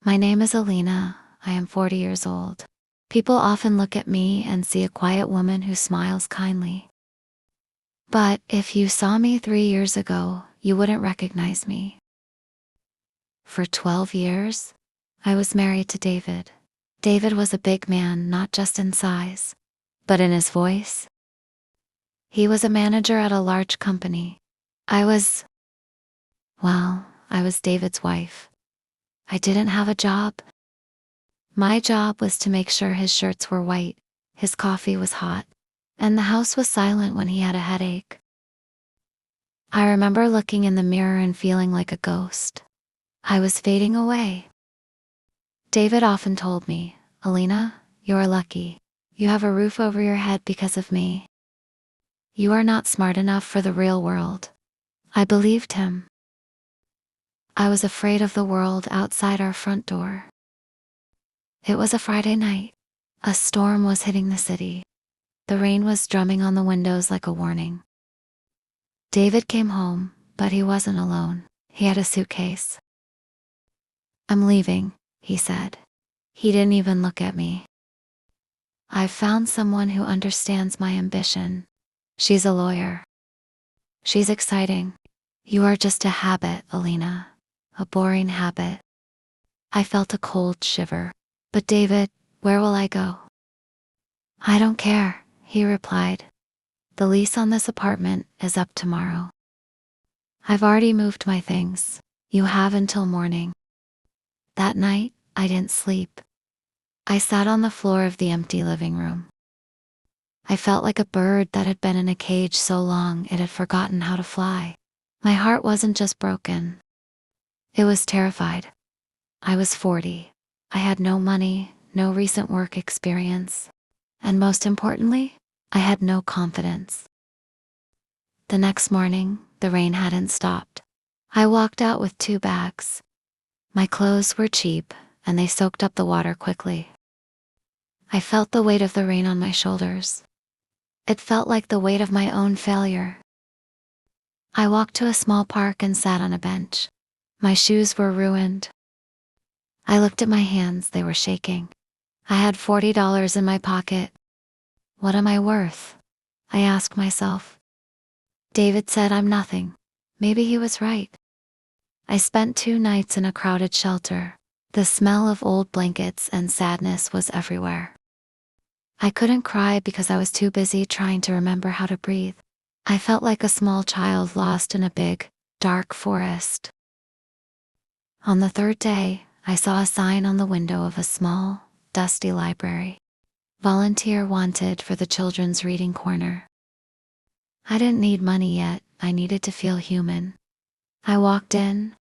My name is Elena. I am 40 years old. People often look at me and see a quiet woman who smiles kindly. But if you saw me 3 years ago, you wouldn't recognize me. For 12 years, I was married to David. David was a big man, not just in size, but in his voice. He was a manager at a large company. I was David's wife. I didn't have a job. My job was to make sure his shirts were white, his coffee was hot, and the house was silent when he had a headache. I remember looking in the mirror and feeling like a ghost. I was fading away. David often told me, "Elena, you're lucky. You have a roof over your head because of me. You are not smart enough for the real world." I believed him. I was afraid of the world outside our front door. It was a Friday night. A storm was hitting the city. The rain was drumming on the windows like a warning. David came home, but he wasn't alone. He had a suitcase. "I'm leaving," he said. He didn't even look at me. "I've found someone who understands my ambition. She's a lawyer. She's exciting. You are just a habit, Elena. A boring habit." I felt a cold shiver. "But David, where will I go?" "I don't care," he replied. "The lease on this apartment is up tomorrow. I've already moved my things. You have until morning." That night, I didn't sleep. I sat on the floor of the empty living room. I felt like a bird that had been in a cage so long it had forgotten how to fly. My heart wasn't just broken. It was terrified. I was 40. I had no money, no recent work experience, and most importantly, I had no confidence. The next morning, the rain hadn't stopped. I walked out with 2 bags. My clothes were cheap, and they soaked up the water quickly. I felt the weight of the rain on my shoulders. It felt like the weight of my own failure. I walked to a small park and sat on a bench. My shoes were ruined. I looked at my hands, they were shaking. I had $40 in my pocket. What am I worth? I asked myself. David said I'm nothing. Maybe he was right. I spent 2 nights in a crowded shelter. The smell of old blankets and sadness was everywhere. I couldn't cry because I was too busy trying to remember how to breathe. I felt like a small child lost in a big, dark forest. On the 3rd day, I saw a sign on the window of a small, dusty library. Volunteer wanted for the children's reading corner. I didn't need money yet, I needed to feel human. I walked in.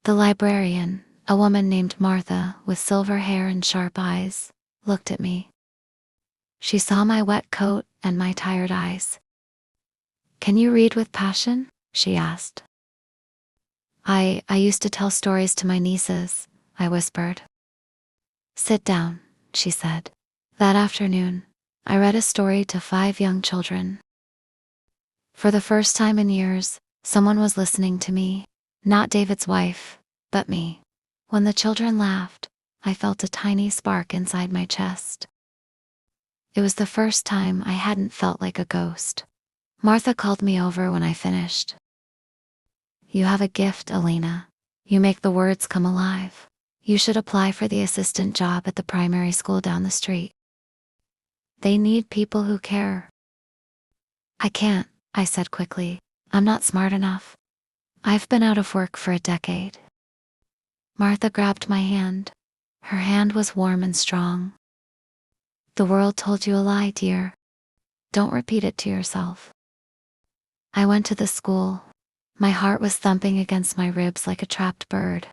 The librarian, a woman named Martha with silver hair and sharp eyes, looked at me. She saw my wet coat and my tired eyes. "Can you read with passion?" she asked. I used to tell stories to my nieces," I whispered. "Sit down," she said. That afternoon, I read a story to 5 young children. For the first time in years, someone was listening to me, not David's wife, but me. When the children laughed, I felt a tiny spark inside my chest. It was the first time I hadn't felt like a ghost. Martha called me over when I finished. "You have a gift, Elena. You make the words come alive. You should apply for the assistant job at the primary school down the street. They need people who care." "I can't," I said quickly. "I'm not smart enough. I've been out of work for a decade." Martha grabbed my hand. Her hand was warm and strong. "The world told you a lie, dear. Don't repeat it to yourself." I went to the school. My heart was thumping against my ribs like a trapped bird.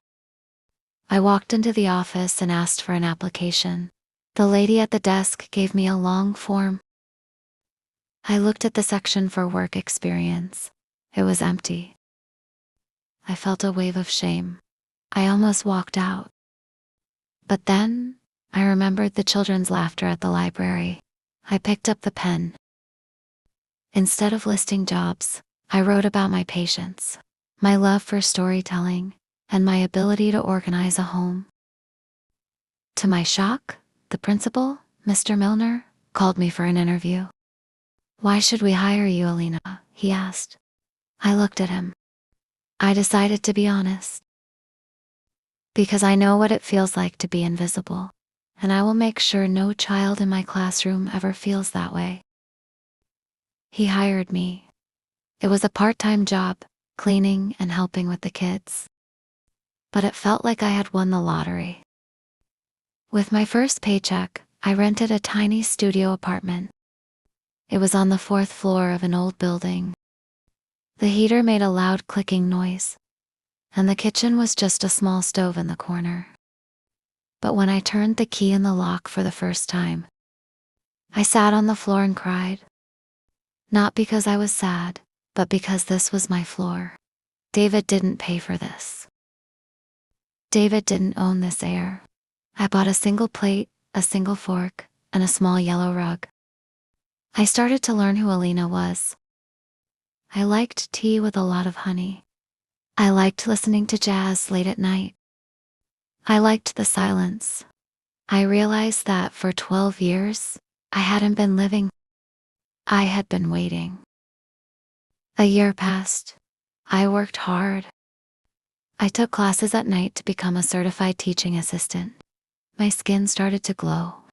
I walked into the office and asked for an application. The lady at the desk gave me a long form. I looked at the section for work experience. It was empty. I felt a wave of shame. I almost walked out. But then, I remembered the children's laughter at the library. I picked up the pen. Instead of listing jobs, I wrote about my patience, my love for storytelling, and my ability to organize a home. To my shock, the principal, Mr. Milner, called me for an interview. "Why should we hire you, Elena?" he asked. I looked at him. I decided to be honest. "Because I know what it feels like to be invisible, and I will make sure no child in my classroom ever feels that way." He hired me. It was a part-time job, cleaning and helping with the kids. But it felt like I had won the lottery. With my first paycheck, I rented a tiny studio apartment. It was on the 4th floor of an old building. The heater made a loud clicking noise, and the kitchen was just a small stove in the corner. But when I turned the key in the lock for the first time, I sat on the floor and cried. Not because I was sad, but because this was my floor. David didn't pay for this. David didn't own this air. I bought a single plate, a single fork, and a small yellow rug. I started to learn who Elena was. I liked tea with a lot of honey. I liked listening to jazz late at night. I liked the silence. I realized that for 12 years, I hadn't been living. I had been waiting. A year passed. I worked hard. I took classes at night to become a certified teaching assistant. My skin started to glow.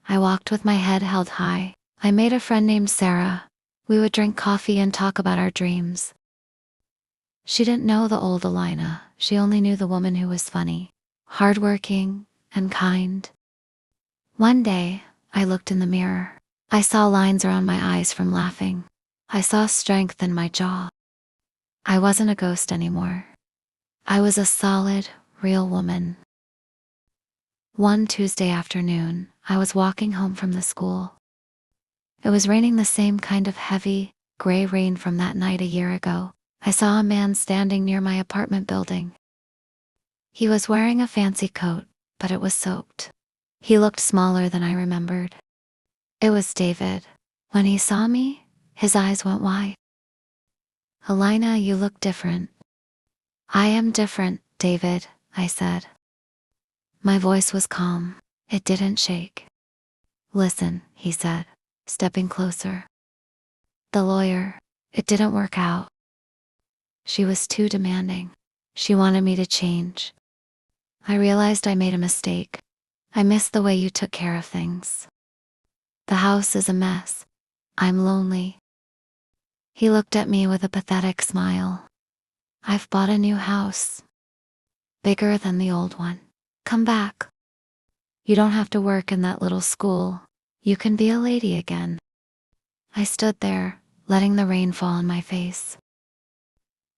I walked with my head held high. I made a friend named Sarah. We would drink coffee and talk about our dreams. She didn't know the old Elena. She only knew the woman who was funny, hardworking, and kind. One day, I looked in the mirror. I saw lines around my eyes from laughing. I saw strength in my jaw. I wasn't a ghost anymore. I was a solid, real woman. One Tuesday afternoon, I was walking home from the school. It was raining the same kind of heavy, gray rain from that night a year ago. I saw a man standing near my apartment building. He was wearing a fancy coat, but it was soaked. He looked smaller than I remembered. It was David. When he saw me, his eyes went wide. "Elena, you look different." "I am different, David," I said. My voice was calm. It didn't shake. "Listen," he said, stepping closer. "The lawyer, it didn't work out. She was too demanding. She wanted me to change. I realized I made a mistake. I missed the way you took care of things. The house is a mess. I'm lonely." He looked at me with a pathetic smile. "I've bought a new house. Bigger than the old one. Come back. You don't have to work in that little school. You can be a lady again." I stood there, letting the rain fall on my face.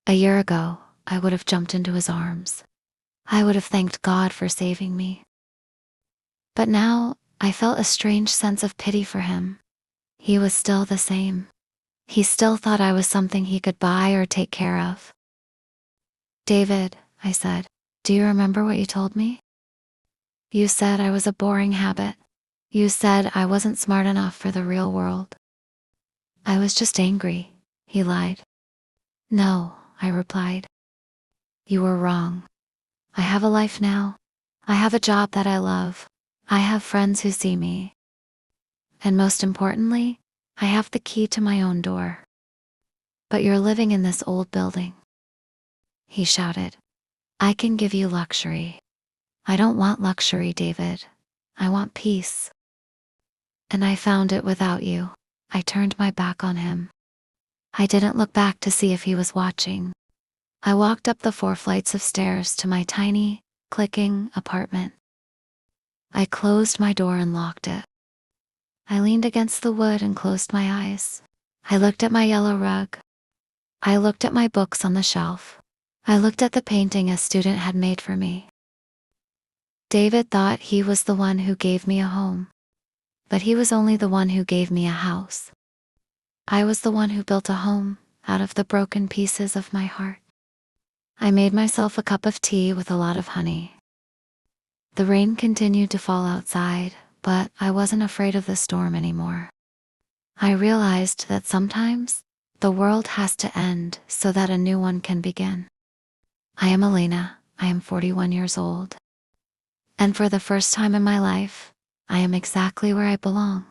A year ago, I would have jumped into his arms. I would have thanked God for saving me. But now, I felt a strange sense of pity for him. He was still the same. He still thought I was something he could buy or take care of. "David," I said, "do you remember what you told me? You said I was a boring habit. You said I wasn't smart enough for the real world." "I was just angry," he lied. "No," I replied. "You were wrong. I have a life now. I have a job that I love. I have friends who see me. And most importantly, I have the key to my own door. But you're living in this old building." He shouted, "I can give you luxury. I don't want luxury, David. I want peace. And I found it without you." I turned my back on him. I didn't look back to see if he was watching. I walked up the 4 flights of stairs to my tiny, clicking apartment. I closed my door and locked it. I leaned against the wood and closed my eyes. I looked at my yellow rug. I looked at my books on the shelf. I looked at the painting a student had made for me. David thought he was the one who gave me a home. But he was only the one who gave me a house. I was the one who built a home out of the broken pieces of my heart. I made myself a cup of tea with a lot of honey. The rain continued to fall outside, but I wasn't afraid of the storm anymore. I realized that sometimes the world has to end so that a new one can begin. I am Elena. I am 41 years old. And for the first time in my life, I am exactly where I belong.